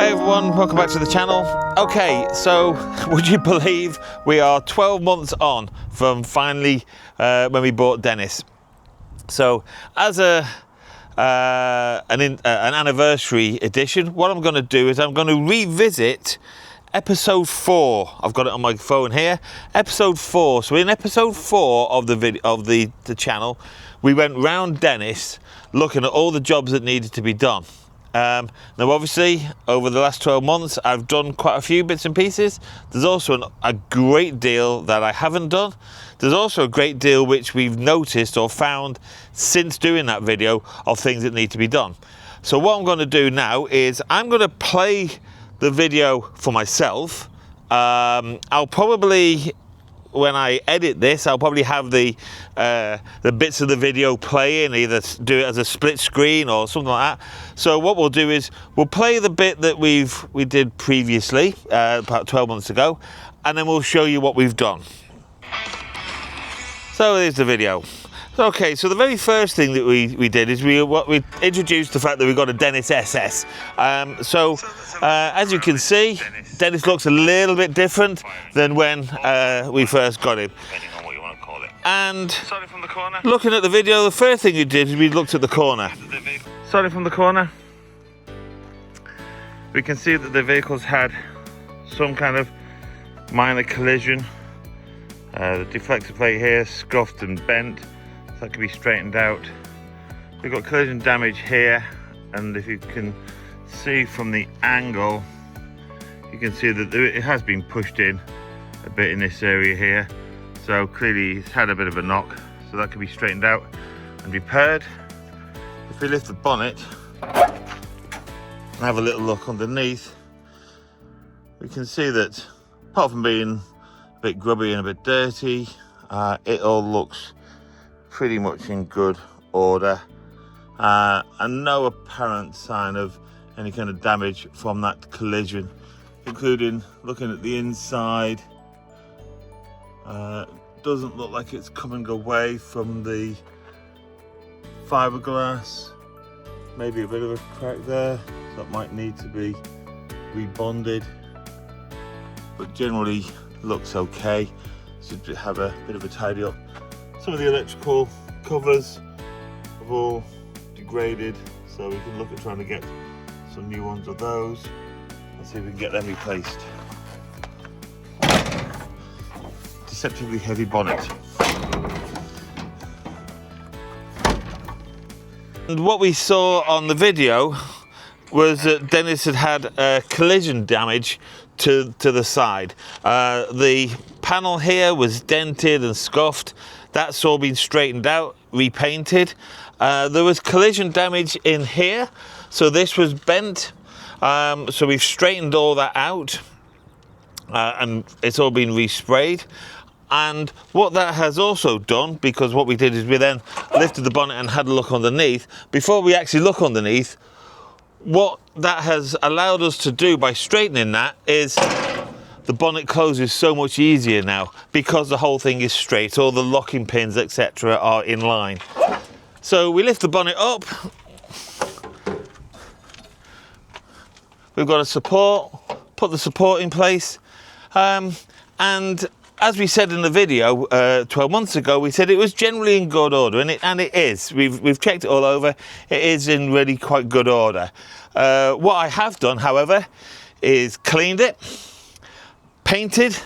Hi everyone, welcome back to the channel. Okay, so would you believe we are 12 months on from finally when we bought Dennis. So as an anniversary edition, what I'm going to do is I'm going to revisit episode 4. I've got it on my phone here. Episode 4. So in episode 4 of the channel, we went round Dennis looking at all the jobs that needed to be done. Now obviously over the last 12 months I've done quite a few bits and pieces. There's also a great deal that I haven't done. There's also a great deal which we've noticed or found since doing that video of things that need to be done. So what I'm going to do now is I'm going to play the video for myself. I'll probably, when I edit this, I'll probably have the bits of the video playing, either do it as a split screen or something like that. So what we'll do is we'll play the bit that we did previously, about 12 months ago, and then we'll show you what we've done. So here's the video. Okay, so the very first thing that we did is we introduced the fact that we got a Dennis SS. As you can see, Dennis looks a little bit different than when we first got him. Depending on what you want to call it. And Sorry from the corner. looking at the video, the first thing we did is we looked at the corner. Sorry from the corner. We can see that the vehicle's had some kind of minor collision. The deflector plate here scuffed and bent, so that can be straightened out. We've got collision damage here, and if you can see from the angle, you can see that it has been pushed in a bit in this area here, so clearly it's had a bit of a knock, so that can be straightened out and repaired. If we lift the bonnet and have a little look underneath, we can see that apart from being a bit grubby and a bit dirty, it all looks pretty much in good order, and no apparent sign of any kind of damage from that collision, including looking at the inside. Doesn't look like it's coming away from the fiberglass. Maybe a bit of a crack there, that might need to be rebonded, but generally looks okay. Should have a bit of a tidy up. Some of the electrical covers have all degraded, so we can look at trying to get some new ones of those and see if we can get them replaced. Deceptively heavy bonnet. And what we saw on the video was that Dennis had collision damage to the side. The panel here was dented and scuffed. That's all been straightened out, repainted. There was collision damage in here, so this was bent. So we've straightened all that out, and it's all been resprayed. And what that has also done, because what we did is we then lifted the bonnet and had a look underneath. Before we actually look underneath, what that has allowed us to do by straightening that is the bonnet closes so much easier now because the whole thing is straight. All the locking pins, etc., are in line. So we lift the bonnet up. We've got a support, put the support in place, and as we said in the video 12 months ago, we said it was generally in good order, and it is. We've checked it all over. It is in really quite good order. What I have done, however, is cleaned it, painted.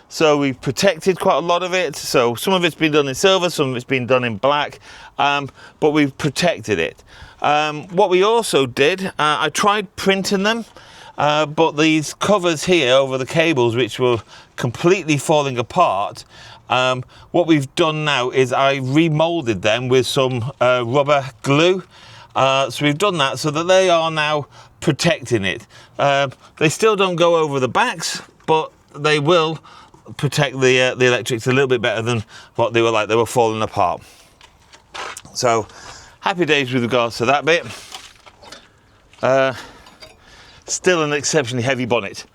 So we've protected quite a lot of it. So some of it's been done in silver, some of it's been done in black, but we've protected it. What we also did, I tried printing them, but these covers here over the cables, which were completely falling apart, what we've done now is I remolded them with some rubber glue. So we've done that so that they are now protecting it. They still don't go over the backs, but they will protect the electrics a little bit better than what they were like. They were falling apart. So happy days with regards to that bit. Still an exceptionally heavy bonnet.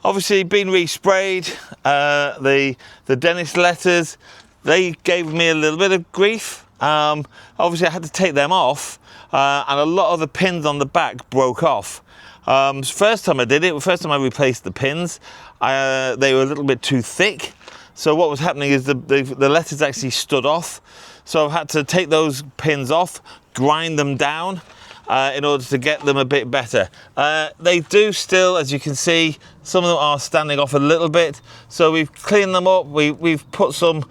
Obviously been resprayed. The Dennis letters, they gave me a little bit of grief. Obviously I had to take them off, and a lot of the pins on the back broke off. First time I did it, first time I replaced the pins, they were a little bit too thick. So what was happening is the letters actually stood off. So I've had to take those pins off, grind them down in order to get them a bit better. They do still, as you can see, some of them are standing off a little bit. So we've cleaned them up. We've put some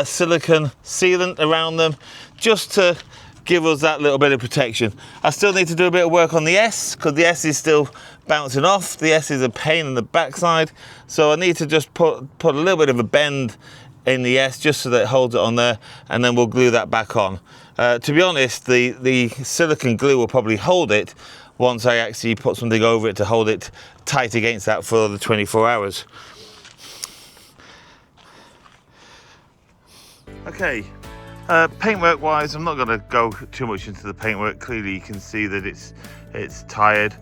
silicone sealant around them just to give us that little bit of protection. I still need to do a bit of work on the S, because the S is still bouncing off. The S is a pain in the backside, so I need to just put a little bit of a bend in the S just so that it holds it on there, and then we'll glue that back on. To be honest, the silicone glue will probably hold it once I actually put something over it to hold it tight against that for the 24 hours. Okay, paintwork wise, I'm not going to go too much into the paintwork. Clearly you can see that it's tired,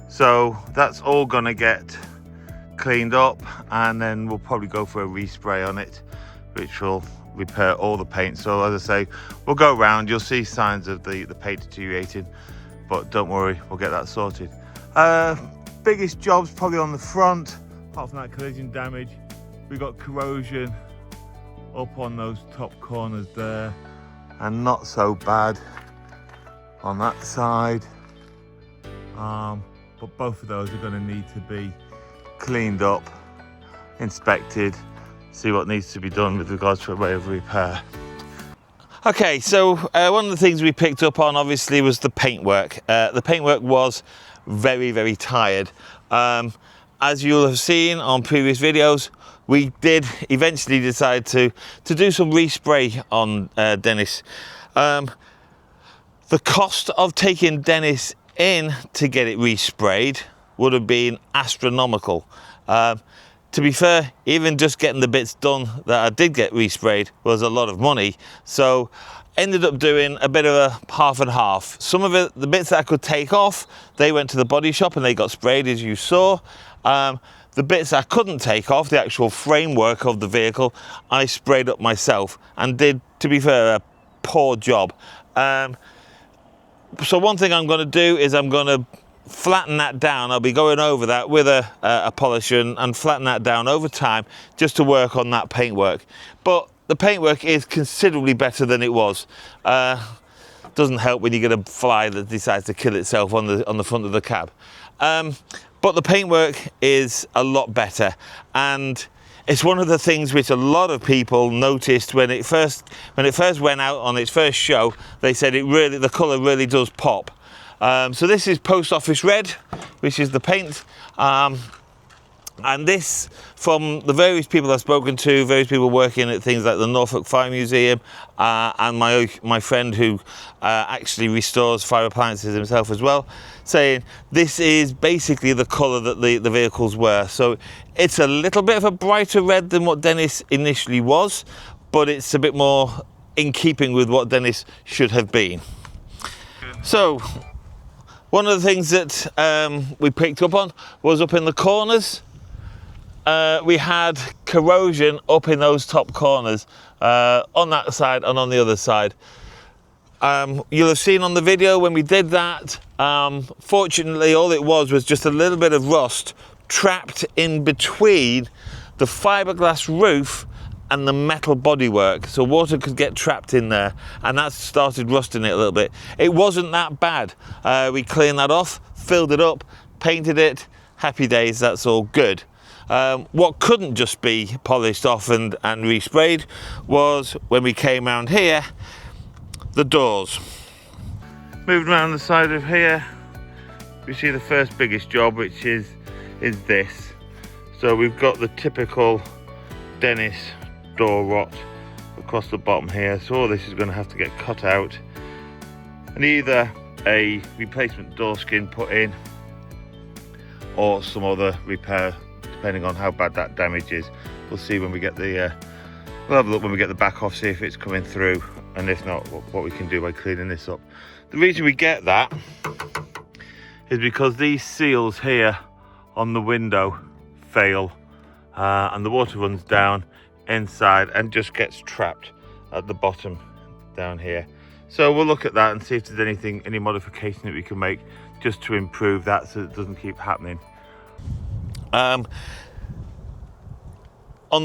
so that's all going to get cleaned up, and then we'll probably go for a respray on it, which will repair all the paint. So as I say, we'll go around, you'll see signs of the paint deteriorating, but don't worry, we'll get that sorted. Biggest job's probably on the front. Apart from that collision damage, we've got corrosion up on those top corners there, and not so bad on that side, but both of those are going to need to be cleaned up, inspected, see what needs to be done with regards to a way of repair. Okay, so one of the things we picked up on obviously was the paintwork. The paintwork was very, very tired. As you'll have seen on previous videos, we did eventually decide to do some respray on Dennis. The cost of taking Dennis in to get it resprayed would have been astronomical. To be fair, even just getting the bits done that I did get resprayed was a lot of money. So ended up doing a bit of a half and half. Some of it, the bits that I could take off, they went to the body shop and they got sprayed, as you saw. The bits I couldn't take off, the actual framework of the vehicle, I sprayed up myself and did, to be fair, a poor job. So one thing I'm going to do is I'm going to flatten that down. I'll be going over that with a polisher and flatten that down over time just to work on that paintwork. But the paintwork is considerably better than it was. Doesn't help when you get a fly that decides to kill itself on the front of the cab. But the paintwork is a lot better, and it's one of the things which a lot of people noticed when it first went out on its first show. They said the colour really does pop. So this is Post Office Red, which is the paint. And this, from the various people I've spoken to, various people working at things like the Norfolk Fire Museum, and my friend who actually restores fire appliances himself as well, saying this is basically the colour that the vehicles were. So it's a little bit of a brighter red than what Dennis initially was, but it's a bit more in keeping with what Dennis should have been. So one of the things that we picked up on was up in the corners. We had corrosion up in those top corners, on that side and on the other side. You'll have seen on the video when we did that, fortunately all it was just a little bit of rust trapped in between the fiberglass roof and the metal bodywork, so water could get trapped in there, and that started rusting it a little bit. It wasn't that bad. We cleaned that off, filled it up, painted it, happy days, that's all good. What couldn't just be polished off and resprayed was when we came around here, the doors. Moving around the side of here, we see the first biggest job, which is this. So we've got the typical Dennis door rot across the bottom here, so all this is going to have to get cut out and either a replacement door skin put in or some other repair, depending on how bad that damage is. We'll see when we get the we'll have a look when we get the back off, see if it's coming through, and if not, what we can do by cleaning this up. The reason we get that is because these seals here on the window fail, and the water runs down inside and just gets trapped at the bottom down here. So we'll look at that and see if there's any modification that we can make just to improve that so it doesn't keep happening. On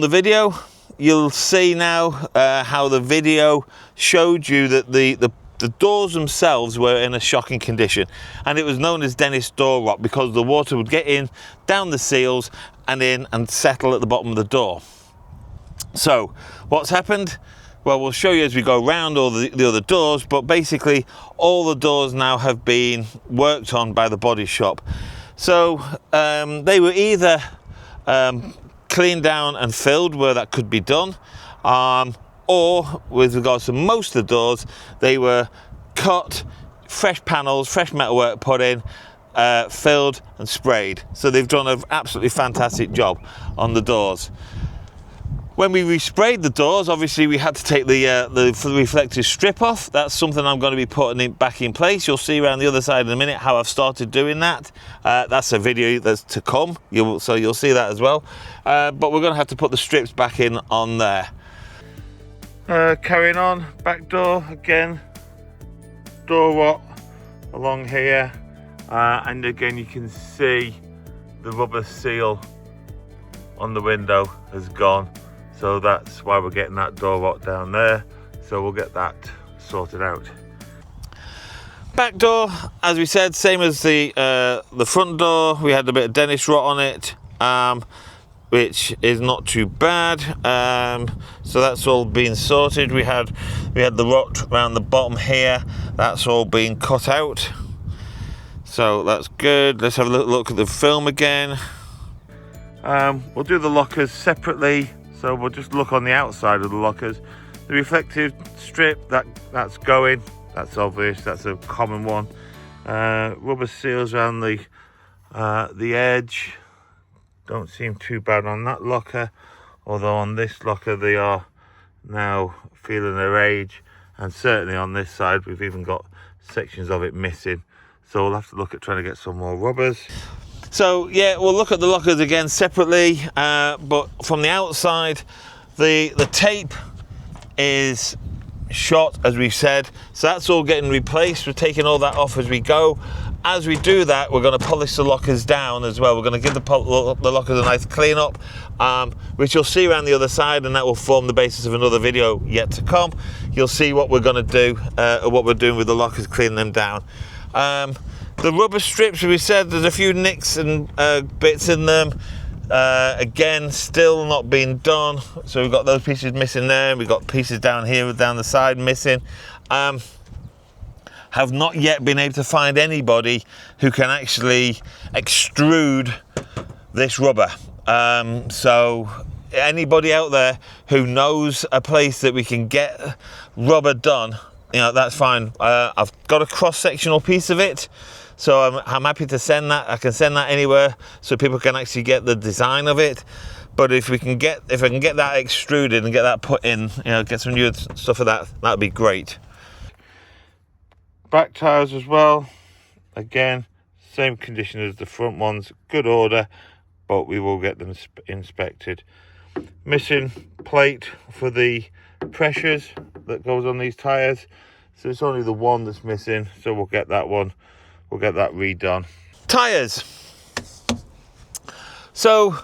the video, you'll see now how the video showed you that the doors themselves were in a shocking condition, and it was known as Dennis door rot because the water would get in down the seals and in and settle at the bottom of the door. So what's happened? Well, we'll show you as we go around all the other doors, but basically all the doors now have been worked on by the body shop. So they were either cleaned down and filled where that could be done, or with regards to most of the doors, they were cut, fresh panels, fresh metalwork put in, filled and sprayed. So they've done an absolutely fantastic job on the doors. When we resprayed the doors, obviously we had to take the reflective strip off. That's something I'm going to be putting it back in place. You'll see around the other side in a minute how I've started doing that. That's a video that's to come, so you'll see that as well. But we're going to have to put the strips back in on there. Carrying on, back door again, door rot along here, and again you can see the rubber seal on the window has gone. So that's why we're getting that door rot down there. So we'll get that sorted out. Back door, as we said, same as the front door. We had a bit of Dennis rot on it, which is not too bad. So that's all been sorted. We had the rot around the bottom here. That's all been cut out. So that's good. Let's have a look at the film again. We'll do the lockers separately. So we'll just look on the outside of the lockers. The reflective strip, that's going. That's obvious, that's a common one. Rubber seals around the edge. Don't seem too bad on that locker. Although on this locker they are now feeling their age. And certainly on this side we've even got sections of it missing. So we'll have to look at trying to get some more rubbers. So yeah, we'll look at the lockers again separately, but from the outside, the tape is shot, as we've said, so that's all getting replaced. We're taking all that off as we go. As we do that, we're going to polish the lockers down as well. We're going to give the lockers a nice clean up, which you'll see around the other side, and that will form the basis of another video yet to come. You'll see what we're going to do, what we're doing with the lockers, cleaning them down. The rubber strips, we said, there's a few nicks and bits in them. Again, still not been done. So we've got those pieces missing there. We've got pieces down here, down the side missing. Have not yet been able to find anybody who can actually extrude this rubber. So anybody out there who knows a place that we can get rubber done, you know, that's fine. I've got a cross-sectional piece of it. So I'm happy to send that. I can send that anywhere so people can actually get the design of it. But if I can get that extruded and get that put in, you know, get some new stuff of that, that'd be great. Back tires as well. Again, same condition as the front ones. Good order, but we will get them inspected. Missing plate for the pressures that goes on these tires. So it's only the one that's missing. So we'll get that one. We'll get that redone. Tyres. So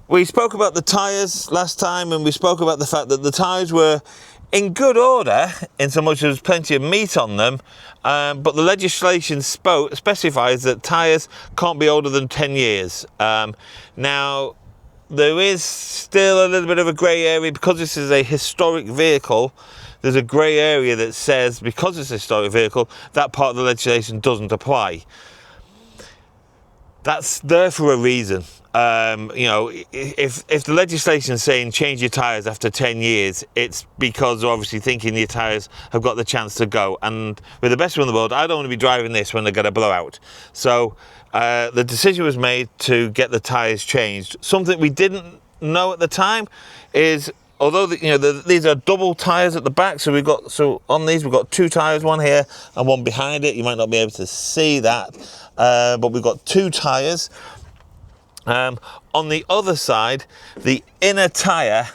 we spoke about the tyres last time, and we spoke about the fact that the tyres were in good order in so much as there's plenty of meat on them, but the legislation specifies that tyres can't be older than 10 years. Now, there is still a little bit of a grey area because this is a historic vehicle. There's a grey area that says, because it's a historic vehicle, that part of the legislation doesn't apply. That's there for a reason. You know, if the legislation is saying change your tyres after 10 years, it's because they're obviously thinking your tyres have got the chance to go. And with the best one in the world, I don't want to be driving this when they get a blowout. So the decision was made to get the tyres changed. Something we didn't know at the time is, although these are double tyres at the back, so on these we've got two tyres, one here and one behind it. You might not be able to see that, but we've got two tyres. On the other side, the inner tyre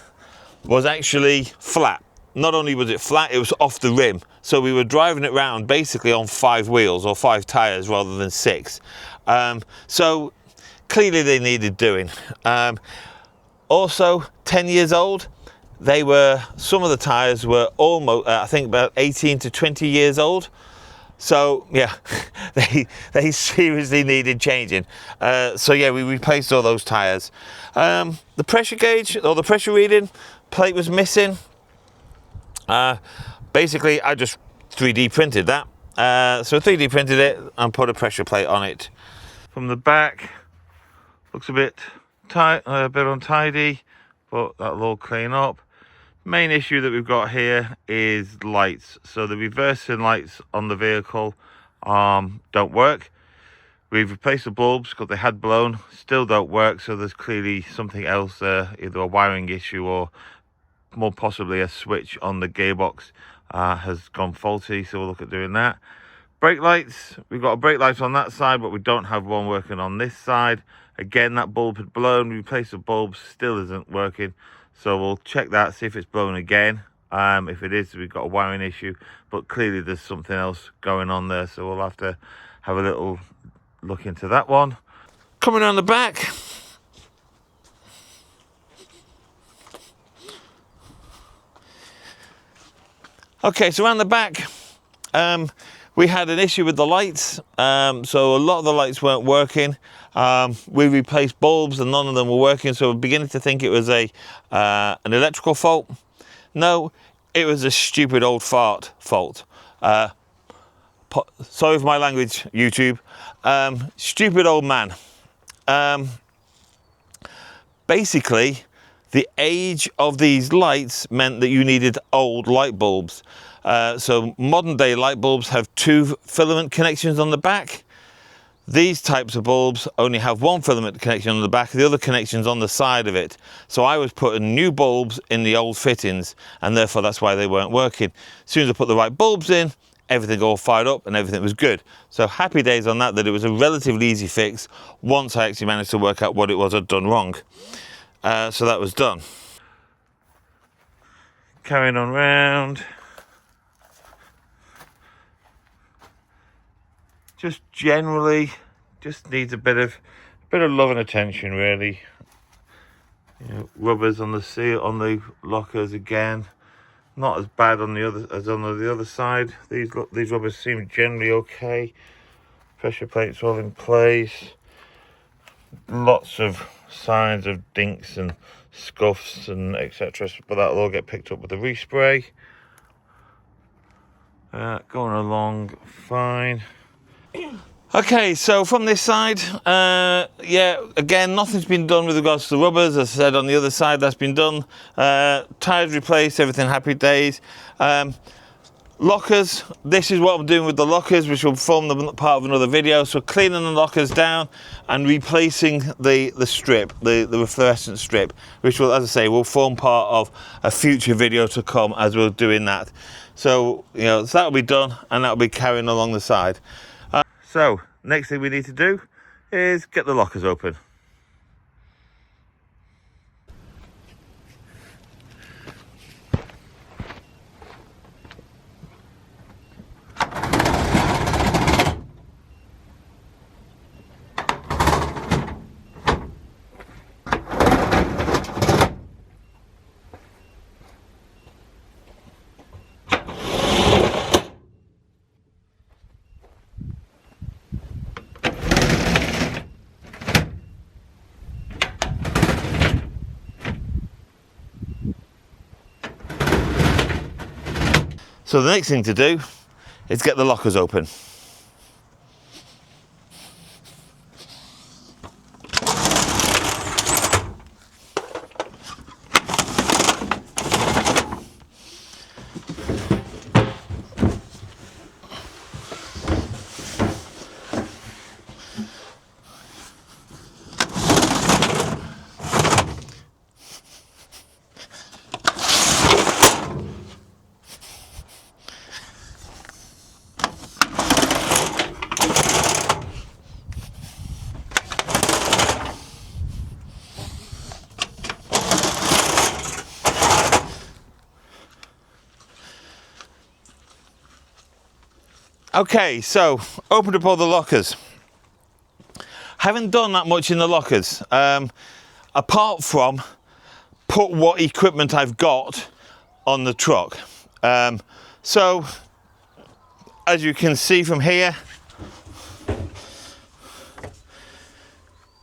was actually flat. not only was it flat, it was off the rim. So we were driving it round basically on 5 wheels or 5 tyres rather than 6. So clearly they needed doing. Also, 10 years old, some of the tyres were almost, I think about 18 to 20 years old. So yeah, they seriously needed changing. So yeah, we replaced all those tyres. The pressure gauge, or the pressure reading plate was missing. Basically, I just 3D printed that. So 3D printed it and put a pressure plate on it. From the back, looks a bit tight, a bit untidy, but that'll all clean up. Main issue that we've got here is lights. So the reversing lights on the vehicle don't work. We've replaced the bulbs because they had blown, still don't work. So there's clearly something else there, either a wiring issue or more possibly a switch on the gearbox has gone faulty. So we'll look at doing that. Brake lights, we've got a brake light on that side, but we don't have one working on this side. Again, that bulb had blown, we replaced the bulb, still isn't working. So we'll check that, see if it's blown again. If it is, we've got a wiring issue, but clearly there's something else going on there. So we'll have to have a little look into that one. Coming around the back. Okay, so around the back, we had an issue with the lights. So a lot of the lights weren't working. We replaced bulbs and none of them were working. So we're beginning to think it was an electrical fault. No, it was a stupid old fart fault. Sorry for my language, YouTube. Stupid old man. Basically, the age of these lights meant that you needed old light bulbs. So modern day light bulbs have 2 filament connections on the back. These types of bulbs only have 1 filament connection on the back, the other connection's on the side of it. So I was putting new bulbs in the old fittings, and therefore that's why they weren't working. As soon as I put the right bulbs in, everything all fired up and everything was good. So happy days on that it was a relatively easy fix once I actually managed to work out what it was I'd done wrong. So that was done. Carrying on round. Just generally, just needs a bit of love and attention, really. You know, rubbers on the seal, on the lockers again. Not as bad on the other side. These rubbers seem generally okay. Pressure plates all in place. Lots of signs of dinks and scuffs and etc. But that'll all get picked up with the respray. Going along fine. Okay, so from this side, yeah, again, nothing's been done with regards to the rubbers. As I said, on the other side, that's been done. Tyres replaced, everything happy days. Lockers, this is what I'm doing with the lockers, which will form the part of another video. So cleaning the lockers down and replacing the strip, the fluorescent strip, which will, as I say, will form part of a future video to come as we're doing that. So, you know, so that'll be done and that'll be carrying along the side. So, next thing we need to do is get the lockers open. So the next thing to do is get the lockers open. Okay, so opened up all the lockers. Haven't done that much in the lockers, apart from put what equipment I've got on the truck. So as you can see from here,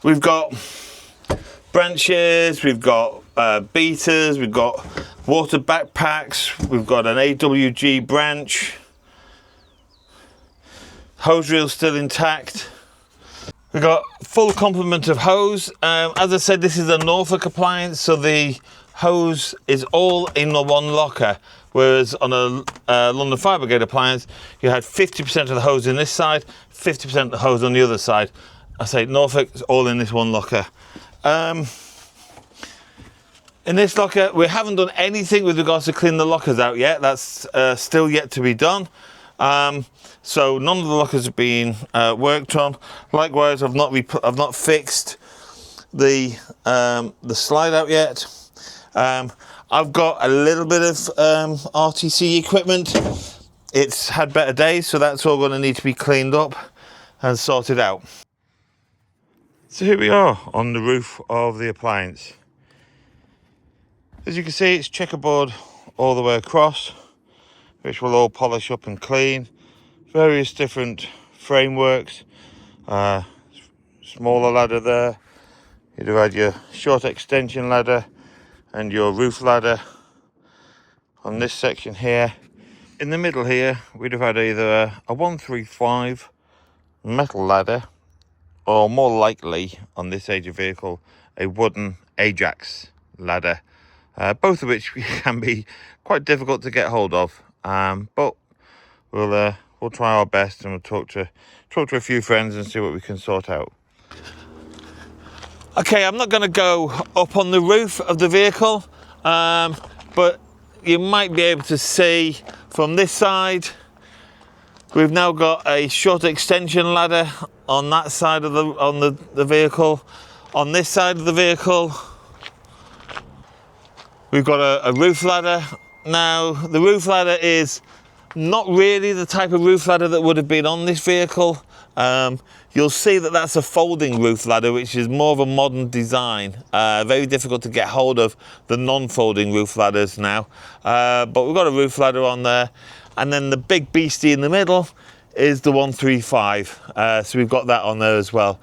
we've got branches, we've got beaters, we've got water backpacks, we've got an AWG branch, hose reel still intact. We've got full complement of hose. As I said, this is a Norfolk appliance, so the hose is all in the one locker, whereas on a London Fire Brigade appliance, you had 50% of the hose in this side, 50% of the hose on the other side. I say Norfolk is all in this one locker. In this locker, we haven't done anything with regards to cleaning the lockers out yet. That's still yet to be done. So none of the lockers have been worked on. Likewise, I've not fixed the slide out yet. I've got a little bit of RTC equipment. It's had better days, so that's all going to need to be cleaned up and sorted out. So here we are on the roof of the appliance. As you can see, it's checkerboard all the way across, which will all polish up and clean. Various different frameworks, smaller ladder there. You'd have had your short extension ladder and your roof ladder on this section here. In the middle here, we'd have had either a 135 metal ladder, or more likely on this age of vehicle, a wooden Ajax ladder, both of which can be quite difficult to get hold of, but we'll try our best, and we'll talk to a few friends and see what we can sort out. Okay, I'm not going to go up on the roof of the vehicle, but you might be able to see from this side, we've now got a short extension ladder on that side of the vehicle. On this side of the vehicle, we've got a roof ladder. Now, the roof ladder is not really the type of roof ladder that would have been on this vehicle. You'll see that that's a folding roof ladder, which is more of a modern design. Very difficult to get hold of the non-folding roof ladders now. But we've got a roof ladder on there. And then the big beastie in the middle is the 135. So we've got that on there as well.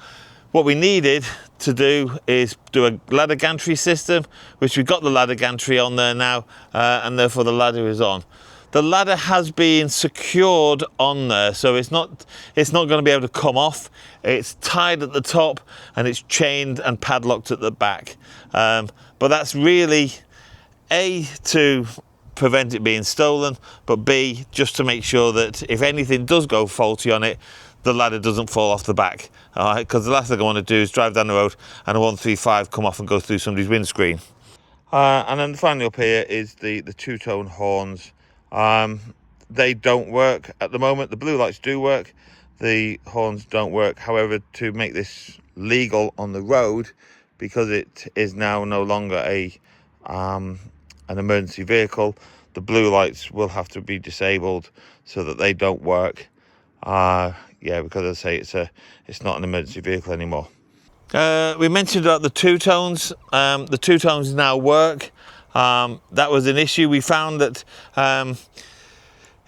What we needed to do is do a ladder gantry system, which we've got the ladder gantry on there now, and therefore the ladder is on. The ladder has been secured on there, so it's not going to be able to come off. It's tied at the top and it's chained and padlocked at the back. But that's really A, to prevent it being stolen, but B, just to make sure that if anything does go faulty on it, the ladder doesn't fall off the back. All right, because the last thing I want to do is drive down the road and a 135 come off and go through somebody's windscreen. And then finally up here is the two-tone horns. They don't work at the moment. The blue lights do work, the horns don't work. However, to make this legal on the road, because it is now no longer an emergency vehicle, the blue lights will have to be disabled so that they don't work. Yeah, because as I say, it's not an emergency vehicle anymore. We mentioned about the two-tones. The two-tones now work. That was an issue. We found that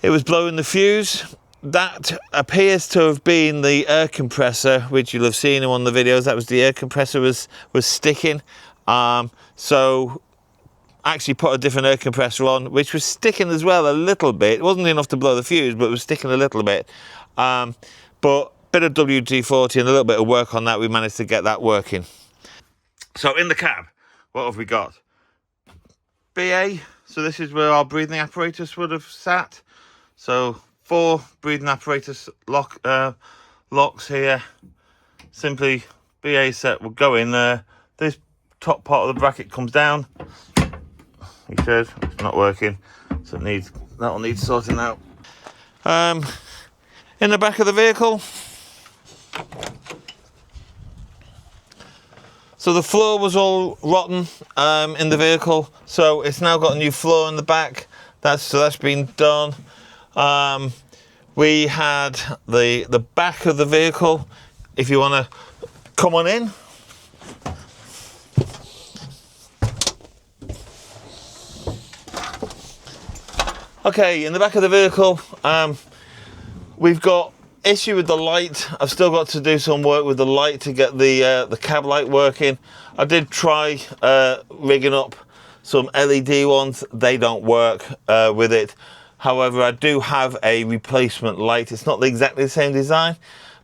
it was blowing the fuse. That appears to have been the air compressor, which you'll have seen in one of the videos. That was the air compressor was sticking. So actually put a different air compressor on, which was sticking as well a little bit. It wasn't enough to blow the fuse, but it was sticking a little bit. But bit of WD-40 and a little bit of work on that, we managed to get that working. So in the cab, what have we got? BA, so this is where our breathing apparatus would have sat. So 4 breathing apparatus locks here. Simply BA set will go in there. This top part of the bracket comes down. He says it's not working, so that'll need sorting out. In the back of the vehicle, so the floor was all rotten in the vehicle, so it's now got a new floor in the back. That's been done. we had the back of the vehicle. If you want to come on in. Okay, in the back of the vehicle, we've got issue with the light. I've still got to do some work with the light to get the cab light working. I did try rigging up some LED ones. They don't work with it. However, I do have a replacement light. It's not exactly the same design,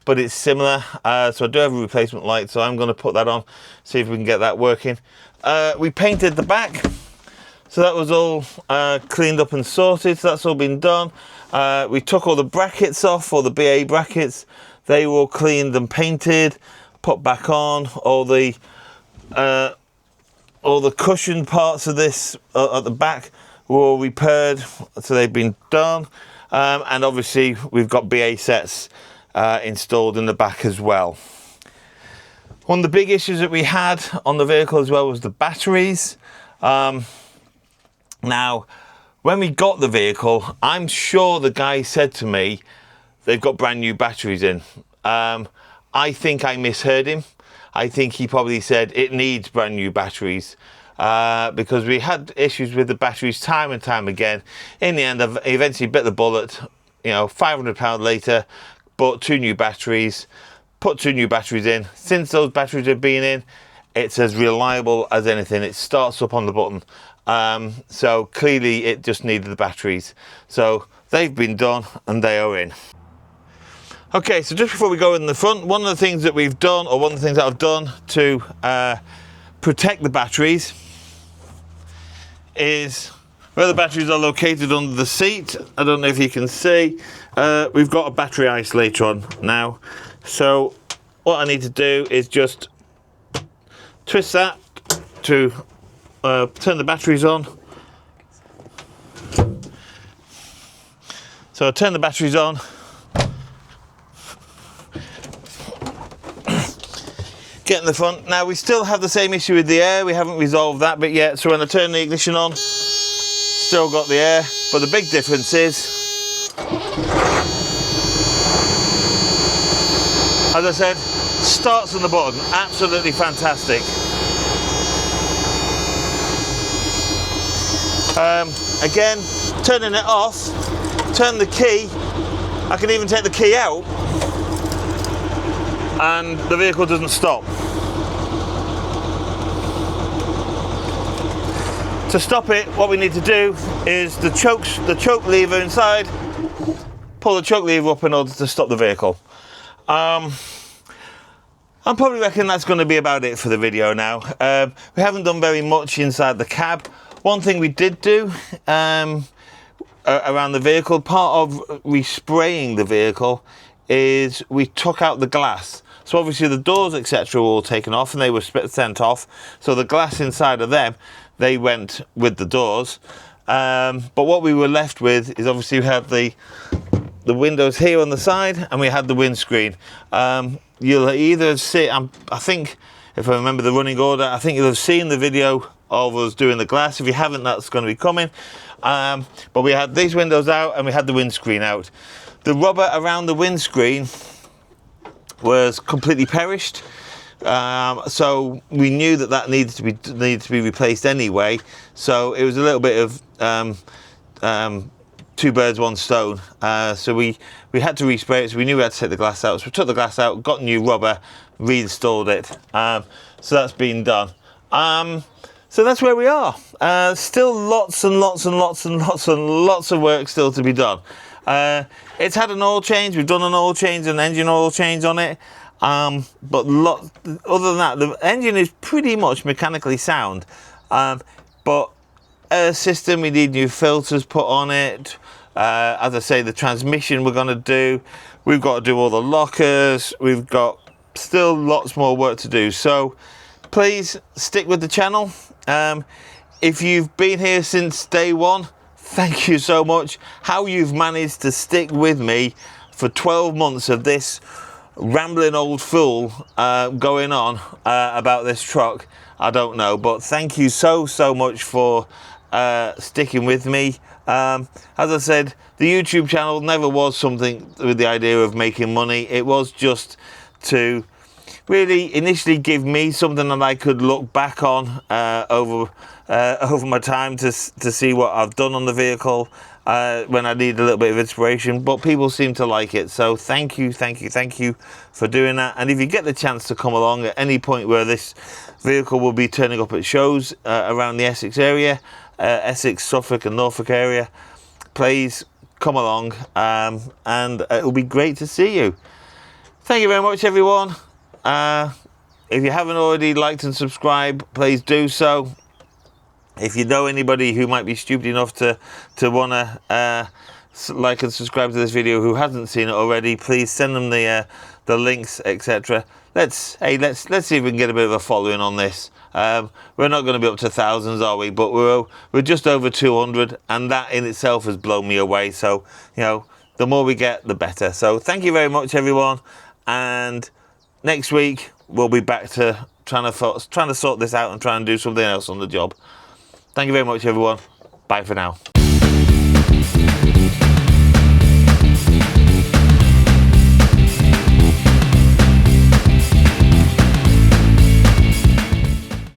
but it's similar. So I do have a replacement light, so I'm going to put that on, see if we can get that working. We painted the back, so that was all cleaned up and sorted. So that's all been done. We took all the brackets off, all the BA brackets. They were all cleaned and painted, put back on. All the cushion parts of this at the back were all repaired, so they've been done. And obviously we've got BA sets installed in the back as well. One of the big issues that we had on the vehicle as well was the batteries. Now, when we got the vehicle, I'm sure the guy said to me, they've got brand new batteries in. I think I misheard him. I think he probably said it needs brand new batteries, because we had issues with the batteries time and time again. In the end, I eventually bit the bullet, you know, £500 later, bought 2 new batteries, put 2 new batteries in. Since those batteries have been in, it's as reliable as anything. It starts up on the button. So clearly it just needed the batteries. So they've been done and they are in. Okay, so just before we go in the front, one of the things that we've done, or one of the things that I've done to protect the batteries, is where the batteries are located under the seat. I don't know if you can see, we've got a battery isolator on now. So what I need to do is just twist that to turn the batteries on. So I turn the batteries on. Get in the front. Now we still have the same issue with the air. We haven't resolved that bit yet. So when I turn the ignition on, still got the air. But the big difference is, as I said, starts on the button. Absolutely fantastic. Again, turning it off, turn the key. I can even take the key out and the vehicle doesn't stop. To stop it, what we need to do is the choke lever inside, pull the choke lever up in order to stop the vehicle. I probably reckon that's going to be about it for the video now. We haven't done very much inside the cab. One thing we did do around the vehicle, part of respraying the vehicle, is we took out the glass. So obviously the doors, etc., were all taken off and they were sent off. So the glass inside of them, they went with the doors. But what we were left with is, obviously we had the windows here on the side and we had the windscreen. You'll either see, I think, if I remember the running order, I think you'll have seen the video of us doing the glass. If you haven't, that's going to be coming. But we had these windows out and we had the windscreen out. The rubber around the windscreen was completely perished, so we knew that needed to be replaced anyway. So it was a little bit of two birds, one stone. So we had to respray it. So we knew we had to take the glass out. So we took the glass out, got new rubber, reinstalled it. So that's been done. So that's where we are. Still lots and lots and lots and lots and lots of work still to be done. It's had an oil change. We've done an oil change, an engine oil change on it. But other than that, the engine is pretty much mechanically sound. But air system, we need new filters put on it. As I say, the transmission we're going to do. We've got to do all the lockers. We've got still lots more work to do. So please stick with the channel. If you've been here since day one, thank you so much. How you've managed to stick with me for 12 months of this rambling old fool going on about this truck, I don't know, but thank you so much for sticking with me. As I said, the YouTube channel never was something with the idea of making money. It was just to really initially give me something that I could look back on over my time to see what I've done on the vehicle when I need a little bit of inspiration. But people seem to like it, so thank you for doing that. And if you get the chance to come along at any point where this vehicle will be turning up at shows around the Essex area, Essex, Suffolk and Norfolk area, please come along, and it will be great to see you. Thank you very much, everyone. If you haven't already liked and subscribed, please do so. If you know anybody who might be stupid enough to want to like and subscribe to this video who hasn't seen it already, please send them the links, etc. Let's see if we can get a bit of a following on this. We're not going to be up to thousands, are we? But we're just over 200, and that in itself has blown me away. So, you know, the more we get, the better. So thank you very much, everyone. And next week we'll be back to trying to sort this out and try and do something else on the job. Thank you very much, everyone. Bye for now.